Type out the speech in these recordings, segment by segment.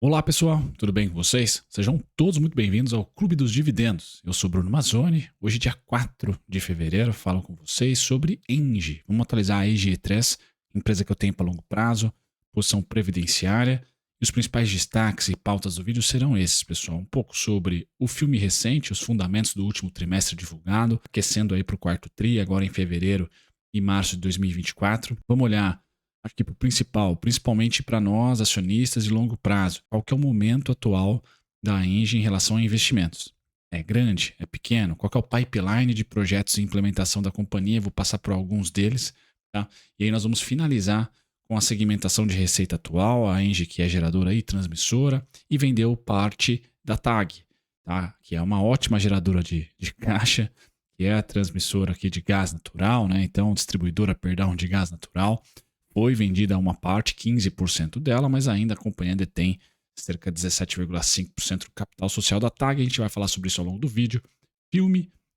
Olá pessoal, tudo bem com vocês? Sejam todos muito bem-vindos ao Clube dos Dividendos. Eu sou Bruno Mazzoni, hoje dia 4 de fevereiro falo com vocês sobre Engie. Vamos atualizar a EGE3, empresa que eu tenho para longo prazo, posição previdenciária. E os principais destaques e pautas do vídeo serão esses, pessoal. Um pouco sobre o filme recente, os fundamentos do último trimestre divulgado, aquecendo aí para o quarto tri, agora em fevereiro e março de 2024. Vamos olhar aqui para o principal, principalmente para nós, acionistas de longo prazo. Qual que é o momento atual da Engie em relação a investimentos? É grande? É pequeno? Qual que é o pipeline de projetos de implementação da companhia? Vou passar por alguns deles. Tá? E aí nós vamos finalizar com a segmentação de receita atual, a Engie que é geradora e transmissora, e vendeu parte da TAG, tá? Que é uma ótima geradora de caixa, que é a transmissora aqui de gás natural, né? Então, distribuidora, perdão, de gás natural. Foi vendida uma parte, 15% dela, mas ainda a companhia detém cerca de 17,5% do capital social da TAG. A gente vai falar sobre isso ao longo do vídeo.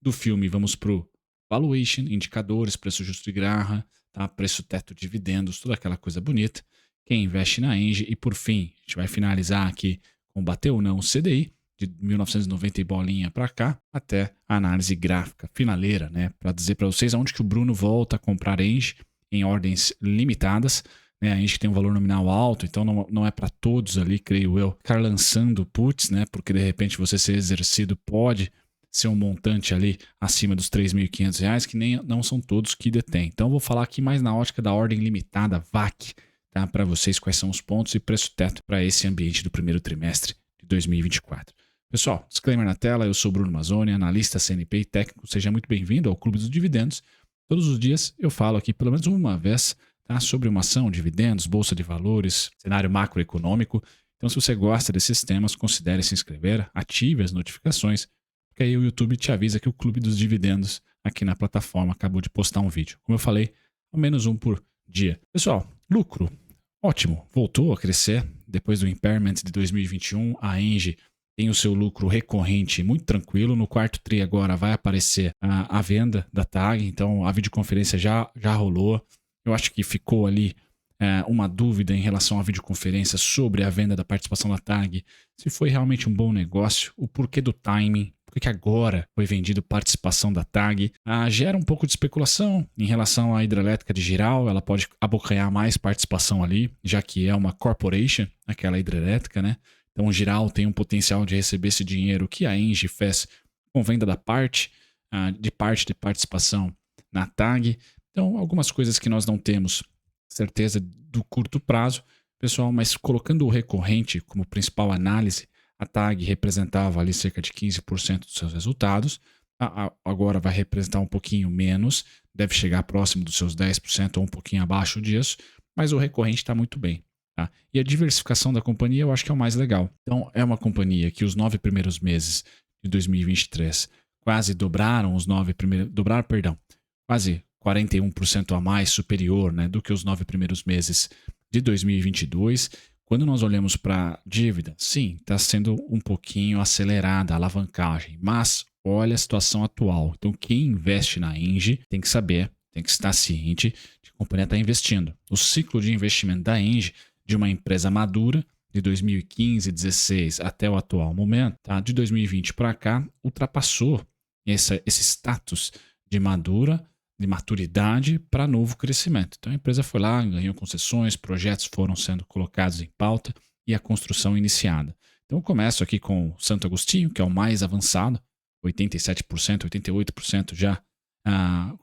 Do filme, vamos para o valuation, indicadores, preço justo de Graham, tá? Preço teto, dividendos, toda aquela coisa bonita. Quem investe na Engie. E por fim, a gente vai finalizar aqui com bater ou não o CDI, de 1990 e bolinha para cá, até a análise gráfica finaleira, né? Para dizer para vocês aonde que o Bruno volta a comprar Engie em ordens limitadas, né? A gente tem um valor nominal alto, então não é para todos ali, creio eu, ficar lançando puts, né? Porque de repente você ser exercido pode ser um montante ali acima dos R$ 3.500, que não são todos que detêm. Então eu vou falar aqui mais na ótica da ordem limitada, VAC, tá? Para vocês quais são os pontos e preço teto para esse ambiente do primeiro trimestre de 2024. Pessoal, disclaimer na tela, eu sou Bruno Mazzoni, analista CNP e técnico, seja muito bem-vindo ao Clube dos Dividendos. Todos os dias eu falo aqui pelo menos uma vez, tá, sobre uma ação, dividendos, bolsa de valores, cenário macroeconômico. Então, se você gosta desses temas, considere se inscrever, ative as notificações, porque aí o YouTube te avisa que o Clube dos Dividendos aqui na plataforma acabou de postar um vídeo. Como eu falei, ao menos um por dia. Pessoal, lucro, ótimo, voltou a crescer depois do impairment de 2021. A Engie tem o seu lucro recorrente muito tranquilo. No quarto tri agora vai aparecer a venda da TAG, então a videoconferência já rolou. Eu acho que ficou ali uma dúvida em relação à videoconferência sobre a venda da participação da TAG, se foi realmente um bom negócio, o porquê do timing, por que agora foi vendido participação da TAG. Gera um pouco de especulação em relação à hidrelétrica de Jirau, ela pode abocanhar mais participação ali, já que é uma corporation, aquela hidrelétrica, né? Então, o Jirau tem um potencial de receber esse dinheiro que a Engie fez com venda da parte de participação na TAG. Então, algumas coisas que nós não temos certeza do curto prazo, pessoal, mas colocando o recorrente como principal análise, a TAG representava ali cerca de 15% dos seus resultados, agora vai representar um pouquinho menos, deve chegar próximo dos seus 10% ou um pouquinho abaixo disso, mas o recorrente está muito bem. Tá? E a diversificação da companhia eu acho que é o mais legal. Então, é uma companhia que os 9 primeiros meses de 2023 quase dobraram quase 41% a mais superior, né, do que os 9 primeiros meses de 2022. Quando nós olhamos para dívida, sim, está sendo um pouquinho acelerada a alavancagem, mas olha a situação atual. Então, quem investe na Engie tem que saber, tem que estar ciente de que a companhia está investindo. O ciclo de investimento da Engie, de uma empresa madura, de 2015, 16 até o atual momento, tá? De 2020 para cá, ultrapassou esse status de maturidade para novo crescimento. Então a empresa foi lá, ganhou concessões, projetos foram sendo colocados em pauta e a construção iniciada. Então eu começo aqui com o Santo Agostinho, que é o mais avançado, 87%, 88% já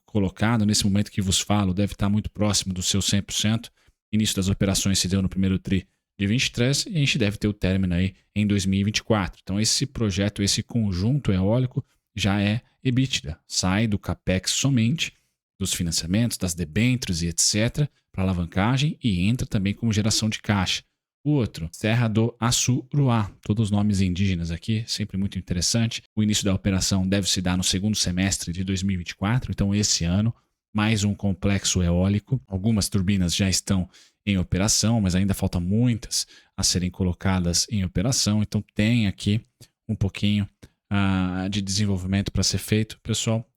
colocado. Nesse momento que vos falo, deve estar muito próximo do seu 100%. Início das operações se deu no primeiro tri de 23 e a gente deve ter o término aí em 2024. Então esse projeto, esse conjunto eólico já é EBITDA, sai do capex somente, dos financiamentos, das debêntures e etc, para alavancagem e entra também como geração de caixa. O outro, Serra do Assuruá, todos os nomes indígenas aqui, sempre muito interessante. O início da operação deve se dar no segundo semestre de 2024, então esse ano, mais um complexo eólico. Algumas turbinas já estão em operação, mas ainda falta muitas a serem colocadas em operação, então tem aqui um pouquinho de desenvolvimento para ser feito. Pessoal,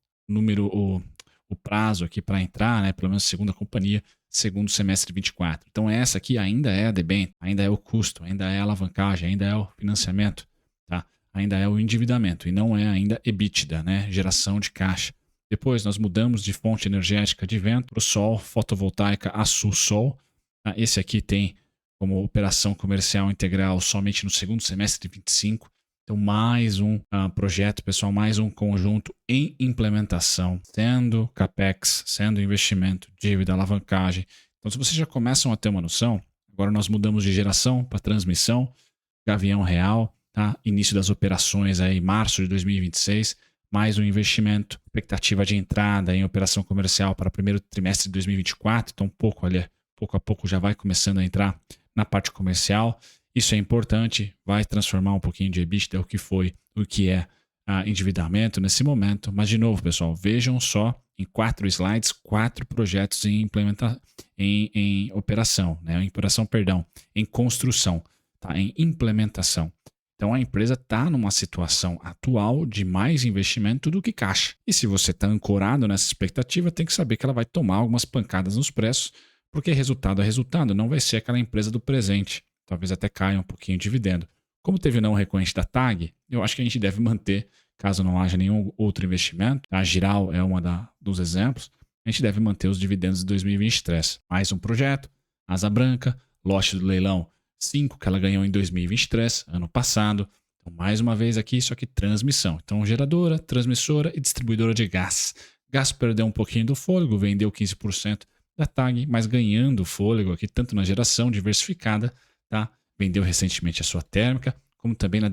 o prazo aqui para entrar, né, pelo menos segundo a companhia, segundo semestre de 24. Então essa aqui ainda é a debênture, ainda é o custo, ainda é a alavancagem, ainda é o financiamento, tá? Ainda é o endividamento e não é ainda EBITDA, né? Geração de caixa. Depois nós mudamos de fonte energética de vento para o sol, fotovoltaica a sul-sol. Tá? Esse aqui tem como operação comercial integral somente no segundo semestre de 25. Então, mais um projeto, pessoal, mais um conjunto em implementação, sendo CAPEX, sendo investimento, dívida, alavancagem. Então, se vocês já começam a ter uma noção, agora nós mudamos de geração para transmissão, Gavião Real, tá? Início das operações aí, março de 2026, mais um investimento, expectativa de entrada em operação comercial para o primeiro trimestre de 2024, então pouco a pouco já vai começando a entrar na parte comercial. Isso é importante, vai transformar um pouquinho de EBITDA, o que é endividamento nesse momento. Mas, de novo, pessoal, vejam só em 4 slides, 4 projetos em operação, né? Em construção, tá? Em implementação. Então, a empresa está numa situação atual de mais investimento do que caixa. E se você está ancorado nessa expectativa, tem que saber que ela vai tomar algumas pancadas nos preços, porque resultado é resultado, não vai ser aquela empresa do presente. Talvez até caia um pouquinho de dividendo. Como teve não recorrente da TAG, eu acho que a gente deve manter, caso não haja nenhum outro investimento. A Giral é uma dos exemplos. A gente deve manter os dividendos de 2023. Mais um projeto, Asa Branca, lote do leilão 5 que ela ganhou em 2023, ano passado. Então, mais uma vez aqui, só que transmissão. Então, geradora, transmissora e distribuidora de gás. Gás perdeu um pouquinho do fôlego, vendeu 15% da TAG, mas ganhando fôlego aqui, tanto na geração diversificada, tá? Vendeu recentemente a sua térmica, como também na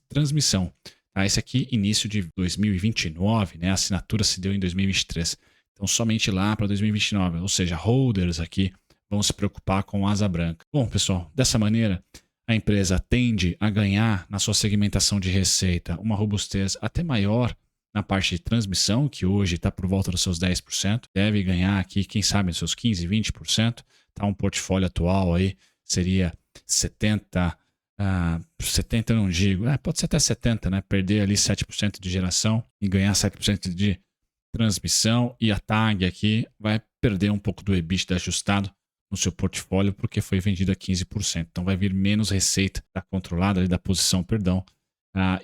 transmissão. Tá? Esse aqui, início de 2029, né? A assinatura se deu em 2023. Então, somente lá para 2029, ou seja, holders aqui vão se preocupar com Asa Branca. Bom, pessoal, dessa maneira, a empresa tende a ganhar na sua segmentação de receita uma robustez até maior na parte de transmissão, que hoje está por volta dos seus 10%. Deve ganhar aqui, quem sabe, seus 15%, 20%. Tá? Um portfólio atual aí seria 70%, 70% eu não digo, pode ser até 70%, né? Perder ali 7% de geração e ganhar 7% de transmissão. E a TAG aqui vai perder um pouco do EBITDA ajustado no seu portfólio porque foi vendido a 15%. Então vai vir menos receita da controlada, ali, da posição, perdão.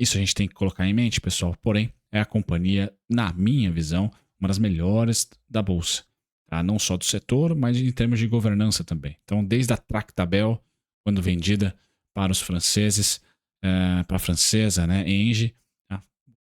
Isso a gente tem que colocar em mente, pessoal. Porém, é a companhia, na minha visão, uma das melhores da Bolsa. Tá? Não só do setor, mas em termos de governança também. Então, desde a Tractabel, quando vendida para os franceses, para a francesa, né, Engie,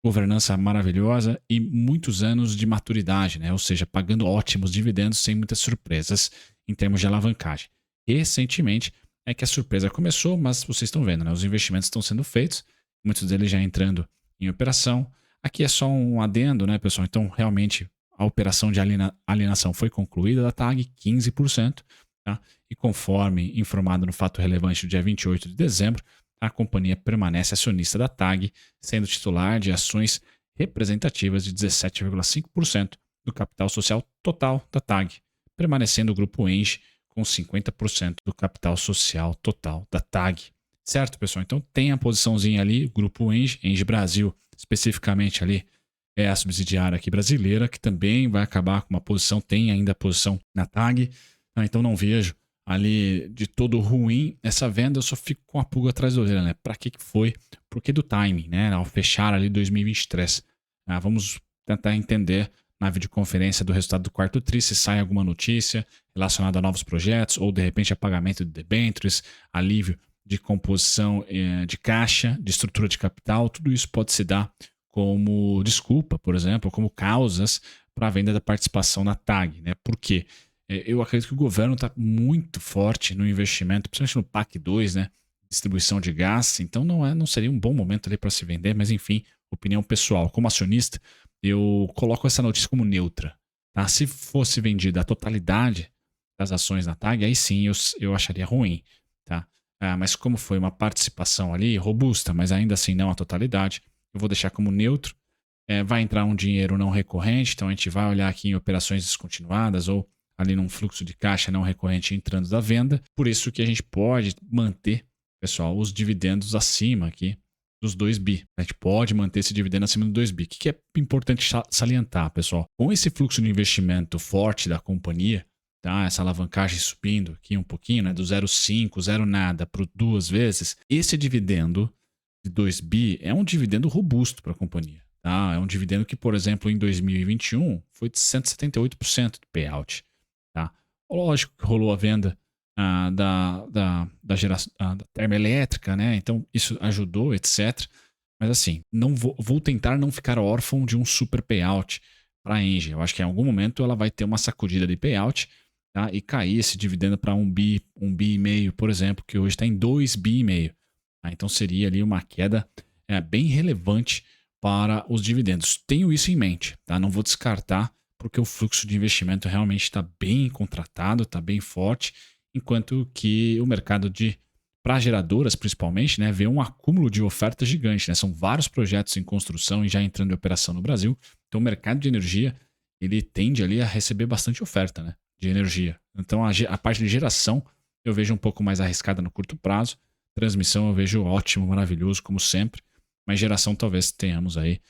governança maravilhosa e muitos anos de maturidade, né? Ou seja, pagando ótimos dividendos sem muitas surpresas em termos de alavancagem. Recentemente é que a surpresa começou, mas vocês estão vendo, né? Os investimentos estão sendo feitos, muitos deles já entrando em operação. Aqui é só um adendo, né, pessoal? Então, realmente, a operação de alienação foi concluída da TAG, 15%, tá? E conforme informado no fato relevante do dia 28 de dezembro, a companhia permanece acionista da TAG, sendo titular de ações representativas de 17,5% do capital social total da TAG, permanecendo o grupo Engie com 50% do capital social total da TAG. Certo, pessoal? Então tem a posiçãozinha ali, o grupo Engie, Engie Brasil, especificamente ali, é a subsidiária aqui brasileira, que também vai acabar com uma posição, tem ainda a posição na TAG, então não vejo ali de todo ruim essa venda, eu só fico com a pulga atrás da orelha, né? Para que foi? Por que do timing, né? Ao fechar ali 2023. Vamos tentar entender na videoconferência do resultado do quarto tri se sai alguma notícia relacionada a novos projetos ou de repente a pagamento de debêntures, alívio de composição de caixa, de estrutura de capital, tudo isso pode se dar como desculpa, por exemplo, como causas para a venda da participação na TAG, né? Por quê? Eu acredito que o governo está muito forte no investimento, principalmente no PAC 2, né? Distribuição de gás. Então não seria um bom momento ali para se vender, mas enfim, opinião pessoal. Como acionista, eu coloco essa notícia como neutra. Tá? Se fosse vendida a totalidade das ações na TAG, aí sim eu acharia ruim. Tá? Mas como foi uma participação ali robusta, mas ainda assim não a totalidade, eu vou deixar como neutro. Vai entrar um dinheiro não recorrente, então a gente vai olhar aqui em operações descontinuadas ou ali num fluxo de caixa não recorrente entrando da venda. Por isso que a gente pode manter, pessoal, os dividendos acima aqui dos 2 bi. A gente pode manter esse dividendo acima dos 2 bi. O que é importante salientar, pessoal? Com esse fluxo de investimento forte da companhia, tá? Essa alavancagem subindo aqui um pouquinho, né? Do 0,5, zero nada para 2 vezes. Esse dividendo de 2 bi é um dividendo robusto para a companhia, tá? É um dividendo que, por exemplo, em 2021 foi de 178% de payout, tá? Lógico que rolou a venda da geração da termoelétrica, né? Então isso ajudou, etc. Mas assim, não vou tentar não ficar órfão de um super payout para a Engie. Eu acho que em algum momento ela vai ter uma sacudida de payout, tá? E cair esse dividendo para 1 bi e meio, por exemplo, que hoje está em 2 bi e meio. Tá? Então seria ali uma queda bem relevante para os dividendos. Tenho isso em mente, tá? Não vou descartar, porque o fluxo de investimento realmente está bem contratado, está bem forte, enquanto que o mercado para geradoras, principalmente, né, vê um acúmulo de oferta gigante. Né? São vários projetos em construção e já entrando em operação no Brasil. Então o mercado de energia ele tende ali a receber bastante oferta, né, de energia. Então a parte de geração eu vejo um pouco mais arriscada no curto prazo. Transmissão eu vejo ótimo, maravilhoso, como sempre. Mas geração talvez tenhamos aí.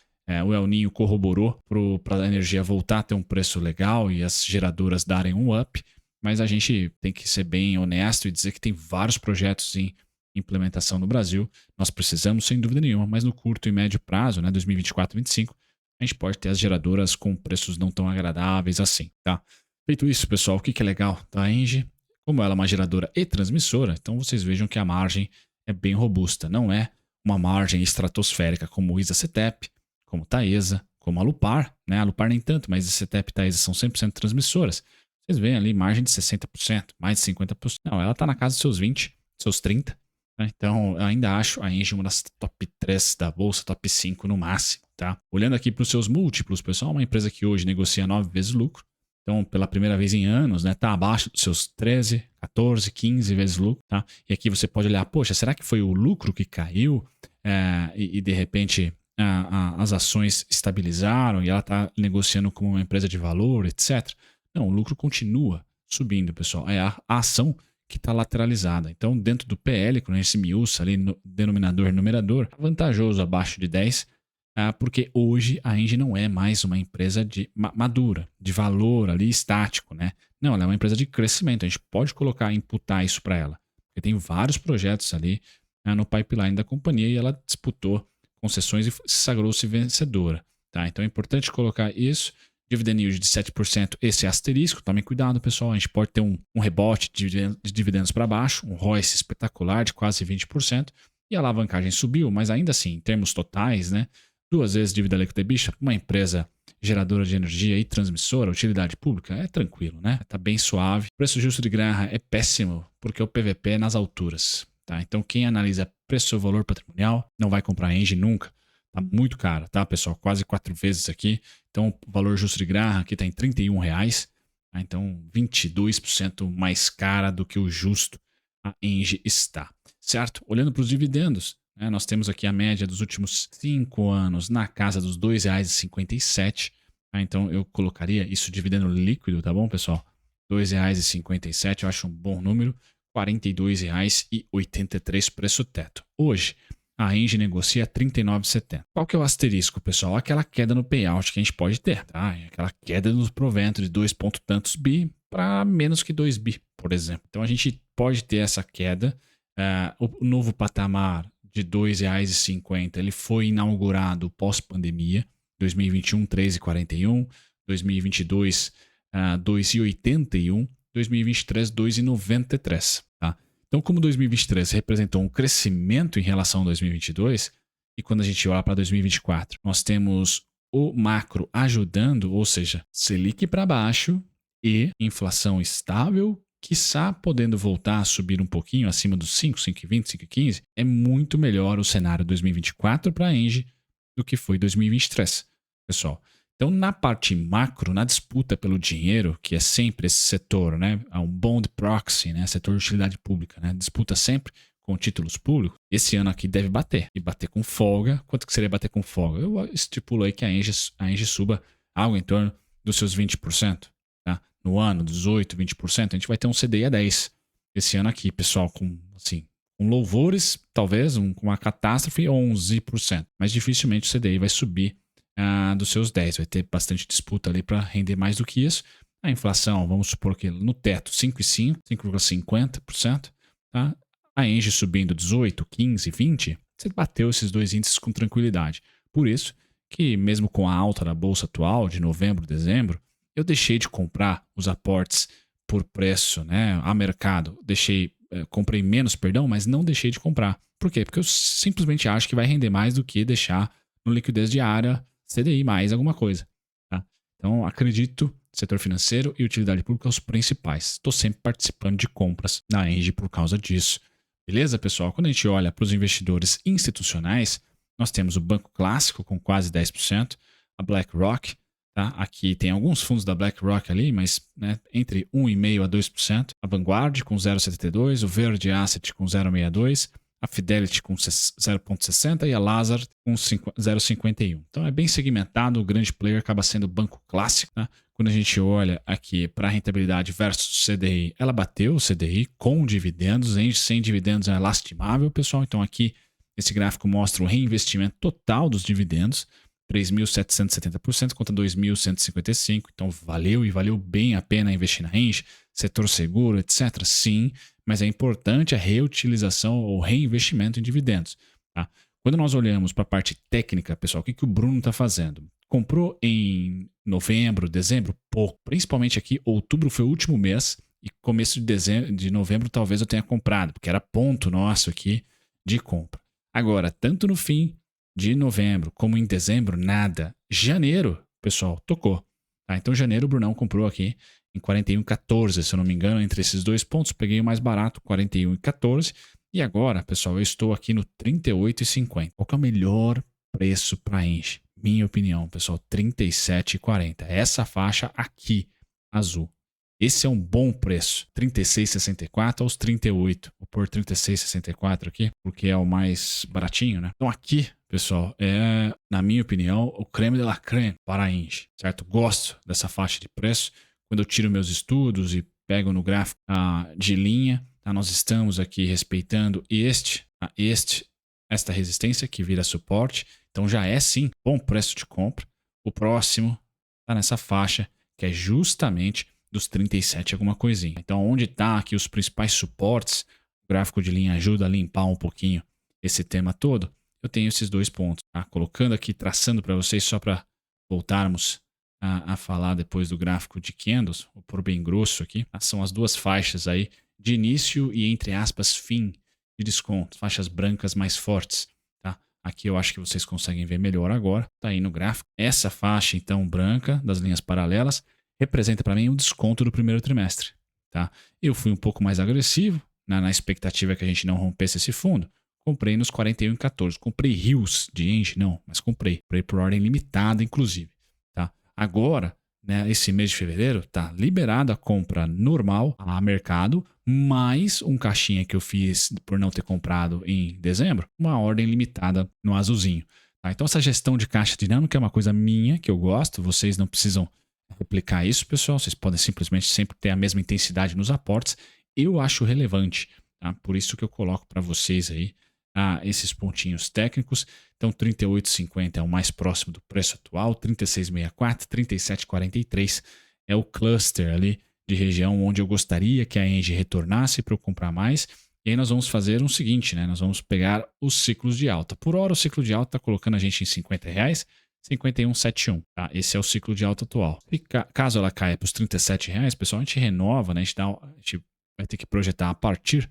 O El Niño corroborou para a energia voltar a ter um preço legal e as geradoras darem um up. Mas a gente tem que ser bem honesto e dizer que tem vários projetos em implementação no Brasil. Nós precisamos, sem dúvida nenhuma, mas no curto e médio prazo, né, 2024 e 2025, a gente pode ter as geradoras com preços não tão agradáveis assim, tá? Feito isso, pessoal, o que é legal da Engie? Como ela é uma geradora e transmissora, então vocês vejam que a margem é bem robusta. Não é uma margem estratosférica como o ISA-CETEP, como Taesa, como a Lupar, né? A Lupar nem tanto, mas a CETEP e Taesa são 100% transmissoras. Vocês veem ali margem de 60%, mais de 50%. Não, ela está na casa dos seus 20%, seus 30%. Né? Então, eu ainda acho a Engie uma das top 3 da bolsa, top 5 no máximo. Tá? Olhando aqui para os seus múltiplos, pessoal, uma empresa que hoje negocia 9 vezes lucro. Então, pela primeira vez em anos, né, tá abaixo dos seus 13, 14, 15 vezes lucro. Tá? E aqui você pode olhar, poxa, será que foi o lucro que caiu e de repente as ações estabilizaram e ela está negociando como uma empresa de valor, etc. Não, o lucro continua subindo, pessoal. É a ação que está lateralizada. Então, dentro do PL, quando a gente se miúça ali no denominador e numerador, é vantajoso abaixo de 10, porque hoje a Engie não é mais uma empresa madura, de valor ali estático, né? Não, ela é uma empresa de crescimento. A gente pode imputar isso para ela. Porque tem vários projetos ali no pipeline da companhia e ela disputou concessões e sagrou-se vencedora. Tá? Então é importante colocar isso. Dividend yield de 7%, esse é asterisco. Tomem cuidado, pessoal. A gente pode ter um rebote de dividendos para baixo, um ROIC espetacular de quase 20%. E a alavancagem subiu, mas ainda assim, em termos totais, né? 2 vezes dívida líquida EBITDA, uma empresa geradora de energia e transmissora, utilidade pública, é tranquilo, né? Tá bem suave. O preço justo de Graham é péssimo, porque o PVP é nas alturas. Tá? Então, quem analisa preço-valor patrimonial não vai comprar a Engie nunca. Tá muito caro, tá, pessoal? Quase 4 vezes aqui. Então, o valor justo de Graham aqui está em R$31. Tá? Então, 22% mais cara do que o justo a Engie está. Certo? Olhando para os dividendos, né, nós temos aqui a média dos últimos 5 anos na casa dos R$2,57. Tá? Então, eu colocaria isso dividendo líquido, tá bom, pessoal? R$2,57, eu acho um bom número. R$42,83 preço teto. Hoje, a Engie negocia R$ 39,70. Qual que é o asterisco, pessoal? Aquela queda no payout que a gente pode ter, tá? Aquela queda nos proventos de 2 ponto tantos bi para menos que 2 bi, por exemplo. Então a gente pode ter essa queda. O novo patamar de R$2,50 ele foi inaugurado pós-pandemia. 2021, R$ 3,41. 2022, R$ 2,81. 2023, R$ 2,93. Tá? Então, como 2023 representou um crescimento em relação a 2022, e quando a gente olha para 2024, nós temos o macro ajudando, ou seja, Selic para baixo e inflação estável, quiçá podendo voltar a subir um pouquinho acima dos 5, 5,20, 5,15, é muito melhor o cenário 2024 para a Engie do que foi 2023, pessoal. Então, na parte macro, na disputa pelo dinheiro, que é sempre esse setor, né, um bond proxy, né, setor de utilidade pública, né, disputa sempre com títulos públicos, esse ano aqui deve bater, e bater com folga. Quanto que seria bater com folga? Eu estipulo aí que a Engie suba algo em torno dos seus 20%. Tá? No ano, 18%, 20%, a gente vai ter um CDI a 10% esse ano aqui, pessoal, com louvores, talvez, com uma catástrofe, 11%. Mas dificilmente o CDI vai subir dos seus 10. Vai ter bastante disputa ali para render mais do que isso. A inflação, vamos supor que no teto 5,5%, 5,50%, tá? A Engie subindo 18, 15, 20, você bateu esses dois índices com tranquilidade. Por isso que mesmo com a alta da bolsa atual de novembro, dezembro, eu deixei de comprar os aportes por preço, né, a mercado. Comprei menos, perdão, mas não deixei de comprar. Por quê? Porque eu simplesmente acho que vai render mais do que deixar no liquidez diária, CDI mais alguma coisa. Tá? Então, acredito, setor financeiro e utilidade pública os principais. Estou sempre participando de compras na Engie por causa disso. Beleza, pessoal? Quando a gente olha para os investidores institucionais, nós temos o Banco Clássico com quase 10%, a BlackRock, tá? Aqui tem alguns fundos da BlackRock ali, mas né, entre 1,5% a 2%, a Vanguard com 0,72%, o Verde Asset com 0,62%, a Fidelity com 0,60% e a Lazard com 0,51%. Então é bem segmentado, o grande player acaba sendo o Banco Clássico. Né? Quando a gente olha aqui para a rentabilidade versus CDI, ela bateu o CDI com dividendos, sem dividendos é lastimável, pessoal. Então aqui esse gráfico mostra o reinvestimento total dos dividendos, 3.770% contra 2.155%. Então valeu e valeu bem a pena investir na Engie, setor seguro, etc. Sim, mas é importante a reutilização ou reinvestimento em dividendos. Tá? Quando nós olhamos para a parte técnica, pessoal, o que o Bruno está fazendo? Comprou em novembro, dezembro? Pouco. Principalmente aqui, outubro foi o último mês e começo de novembro talvez eu tenha comprado, porque era ponto nosso aqui de compra. Agora, tanto no fim de novembro como em dezembro, nada. Janeiro, pessoal, tocou. Tá? Então, janeiro o Brunão comprou aqui em 41,14, se eu não me engano, entre esses dois pontos. Peguei o mais barato, 41,14. E agora, pessoal, eu estou aqui no 38,50. Qual que é o melhor preço para a Engie? Minha opinião, pessoal, 37,40. Essa faixa aqui, azul. Esse é um bom preço, 36,64 aos 38. Vou pôr 36,64 aqui, porque é o mais baratinho, né? Então aqui, pessoal, é, na minha opinião, o creme de la creme para a Engie, certo? Gosto dessa faixa de preço. Quando eu tiro meus estudos e pego no gráfico de linha, tá? Nós estamos aqui respeitando esta resistência que vira suporte. Então já é sim bom preço de compra. O próximo está nessa faixa, que é justamente dos 37 alguma coisinha. Então, onde está aqui os principais suportes, o gráfico de linha ajuda a limpar um pouquinho esse tema todo. Eu tenho esses dois pontos. Tá? Colocando aqui, traçando para vocês, só para voltarmos a falar depois do gráfico de candles, vou pôr bem grosso aqui. Tá? São as duas faixas aí de início e, entre aspas, fim de desconto. Faixas brancas mais fortes. Tá? Aqui eu acho que vocês conseguem ver melhor agora. Está aí no gráfico. Essa faixa, então, branca das linhas paralelas, representa para mim um desconto do primeiro trimestre. Tá? Eu fui um pouco mais agressivo, na expectativa que a gente não rompesse esse fundo. Comprei nos 41,14. Comprei rios de Engie? Não, mas comprei. Comprei por ordem limitada, inclusive. Tá? Agora, né, esse mês de fevereiro, tá liberada a compra normal a mercado, mais um caixinha que eu fiz por não ter comprado em dezembro, uma ordem limitada no azulzinho. Tá? Então essa gestão de caixa dinâmica é uma coisa minha, que eu gosto. Vocês não precisam replicar isso, pessoal. Vocês podem simplesmente sempre ter a mesma intensidade nos aportes. Eu acho relevante, tá? Por isso que eu coloco para vocês aí esses pontinhos técnicos. Então 38,50 é o mais próximo do preço atual, 36,64, 37,43 é o cluster ali de região onde eu gostaria que a Engie retornasse para eu comprar mais. E aí nós vamos fazer o seguinte, né? Nós vamos pegar os ciclos de alta. Por hora o ciclo de alta está colocando a gente em R$50, 51,71. Tá? Esse é o ciclo de alta atual. E caso ela caia para os R$37, pessoal, a gente renova, né? A gente vai ter que projetar a partir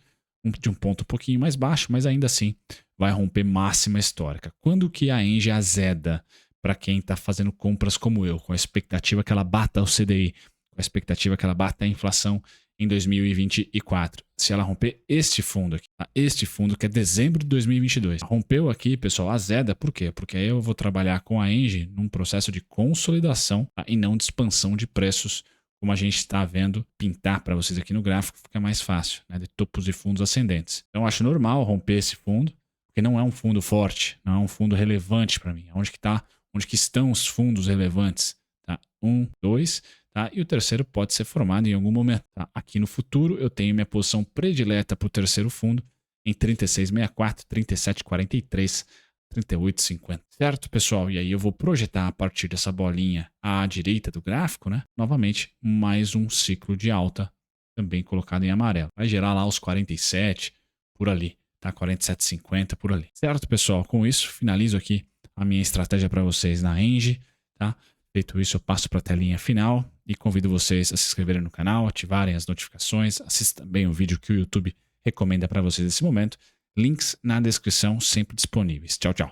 de um ponto um pouquinho mais baixo, mas ainda assim vai romper máxima histórica. Quando que a Engie azeda para quem está fazendo compras como eu, com a expectativa que ela bata o CDI, com a expectativa que ela bata a inflação em 2024? Se ela romper este fundo aqui, tá? Este fundo que é dezembro de 2022. Rompeu aqui, pessoal, azeda. Por quê? Porque aí eu vou trabalhar com a Engie num processo de consolidação, tá? E não de expansão de preços, como a gente está vendo pintar para vocês aqui no gráfico, fica mais fácil, né? De topos e fundos ascendentes. Então eu acho normal romper esse fundo, porque não é um fundo forte, não é um fundo relevante para mim. Onde que estão os fundos relevantes? Tá? 1, 2... Tá? E o terceiro pode ser formado em algum momento. Tá? Aqui no futuro eu tenho minha posição predileta para o terceiro fundo em 36,64, 37,43 38,50. Certo, pessoal? E aí eu vou projetar a partir dessa bolinha à direita do gráfico, né? Novamente, mais um ciclo de alta, também colocado em amarelo. Vai gerar lá os 47 por ali, tá? 47,50 por ali. Certo, pessoal? Com isso, finalizo aqui a minha estratégia para vocês na Engie, tá? Feito isso, eu passo para a telinha final e convido vocês a se inscreverem no canal, ativarem as notificações, assistam também o vídeo que o YouTube recomenda para vocês nesse momento. Links na descrição sempre disponíveis. Tchau, tchau.